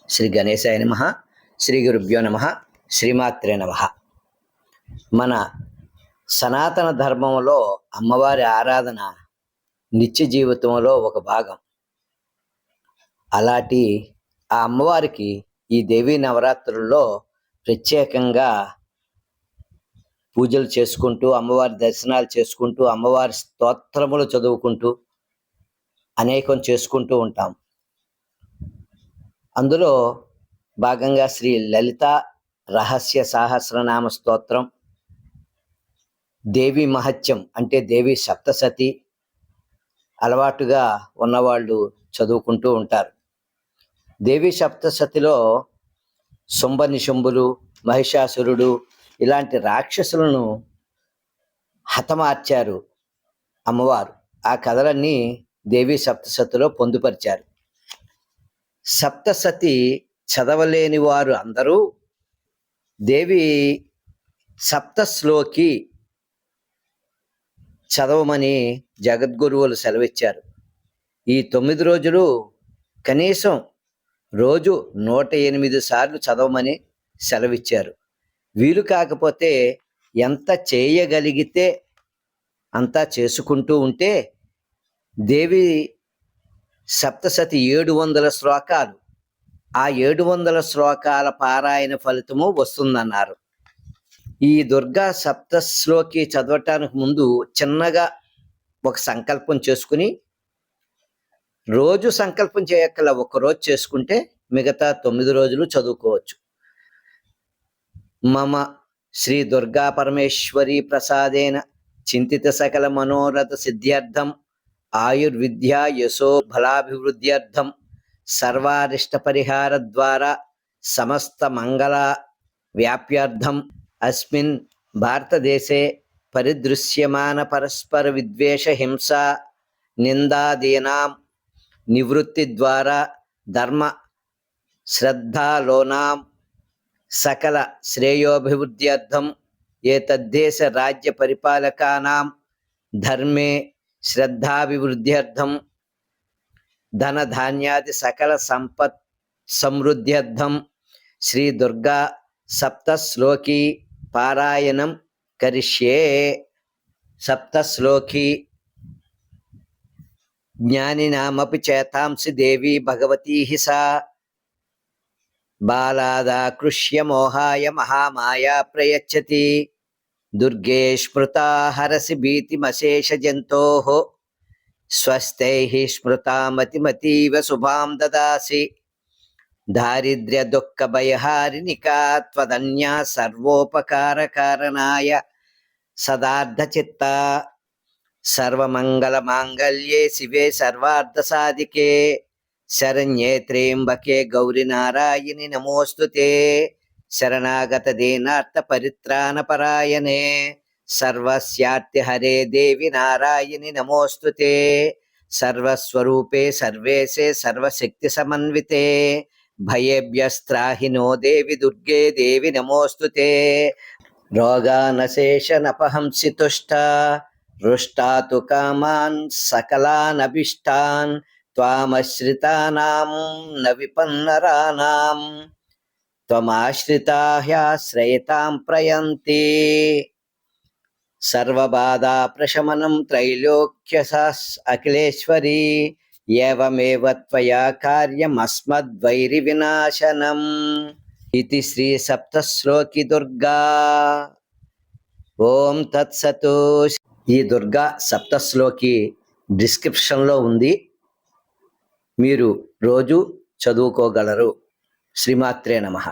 శ్రీ గణేశాయ నమః. శ్రీ గురుభ్యో నమః. శ్రీమాత్రే నమః. మన సనాతన ధర్మంలో అమ్మవారి ఆరాధన నిత్య జీవితంలో ఒక భాగం. అలాంటి ఆ అమ్మవారికి ఈ దేవీ నవరాత్రుల్లో ప్రత్యేకంగా పూజలు చేసుకుంటూ, అమ్మవారి దర్శనాలు చేసుకుంటూ, అమ్మవారి స్తోత్రములు చదువుకుంటూ అనేకం చేసుకుంటూ ఉంటాం. అందులో భాగంగా శ్రీ లలిత రహస్య సహస్రనామ స్తోత్రం, దేవి మహత్యం అంటే దేవి సప్తసతి అలవాటుగా ఉన్నవాళ్ళు చదువుకుంటూ ఉంటారు. దేవి సప్తసతిలో శుంభ నిశుంభులు, మహిషాసురుడు ఇలాంటి రాక్షసులను హతమార్చారు అమ్మవారు. ఆ కథలన్నీ దేవి సప్తసతిలో పొందుపరిచారు. సప్తసతి చదవలేని వారు అందరూ దేవి సప్తశ్లోకి చదవమని జగద్గురువులు సెలవిచ్చారు. ఈ 9 రోజులు కనీసం రోజు 108 సార్లు చదవమని సెలవిచ్చారు. వీలు కాకపోతే ఎంత చేయగలిగితే అంతా చేసుకుంటూ ఉంటే దేవి సప్తసతి 700 శ్లోకాలు, ఆ 700 శ్లోకాల పారాయణ ఫలితము వస్తుందన్నారు. ఈ దుర్గా సప్తశ్లోకి చదవటానికి ముందు చిన్నగా ఒక సంకల్పం చేసుకుని, రోజు సంకల్పం చేయక్కల ఒక్కరోజు చేసుకుంటే మిగతా 9 రోజులు చదువుకోవచ్చు. మమ శ్రీ దుర్గా పరమేశ్వరి ప్రసాదేన చింతిత సకల మనోరథ సిద్ధ్యర్థం ఆయుర్విద్యా యశో ఫలాభివృద్ధ్యర్థం సర్వారిష్ట పరిహార ద్వారా సమస్త మంగళ వ్యాప్యార్థం అస్మిన్ భారతదేశే పరిదృశ్యమాన పరస్పర విద్వేష హింస నిందాదీనాం నివృత్తి ద్వారా ధర్మ శ్రద్ధాలోనాం సకల శ్రేయోభివృద్ధ్యర్థం ఏతద్దేశ రాజ్య పరిపాలకానాం ధర్మే శ్రద్ధాభివృద్ధ్యర్థం ధనధాన్యాది సకల సంపత్ సమృద్ధ్యర్థం శ్రీ దుర్గా సప్తశ్లోకి పారాయణం కరిష్యే. సప్తశ్లోకి జ్ఞానినామపి చేతాంసి దేవి భగవతీ సా బాలాదాకృష్య మోహాయ మహామాయా ప్రయచ్చతి దుర్గే స్మృతా హరసి భీతిమశేష జంతోః స్వస్థైః స్మృతామతిమతీవ శుభాం దదాసి దారిద్ర్య దుఃఖ భయహారిణికా త్వదన్యా సర్వోపకార కారణాయ సదార్థచిత్త సర్వమంగళ మాంగళ్యే శివే సర్వార్థ సాధికే శరణ్యే త్ర్యంబకే గౌరి నారాయణి నమోస్తుతే శరణాగత దీనార్థ పరిత్రాణ పరాయణే సర్వస్యార్తి హరే దేవి నారాయణి నమోస్తుతే సర్వస్వరూపే సర్వేశే సర్వశక్తి సమన్వితే భయేభ్యస్త్రాహి నో దేవి దుర్గే దేవి నమోస్తుతే రోగానశేషనపహంసి తుష్ట రుష్టాతు కామాన్ సకలానభిష్టాన్ త్వామశ్రితానాం న విపన్నరానాం త్వమాశ్రితాహ్యాశ్రయతాం ప్రయంతి సర్వబాధా ప్రశమనం త్రైలోక్య అఖిలేశ్వరి ఏవమేవ త్వయా కార్యమస్మద్వైరి వినాశనం ఇది శ్రీ సప్తశ్లోకి దుర్గా. ఓం తత్సతు. ఈ దుర్గా సప్తశ్లోకి డిస్క్రిప్షన్లో ఉంది, మీరు రోజు చదువుకోగలరు. శ్రీమాత్రే నమః.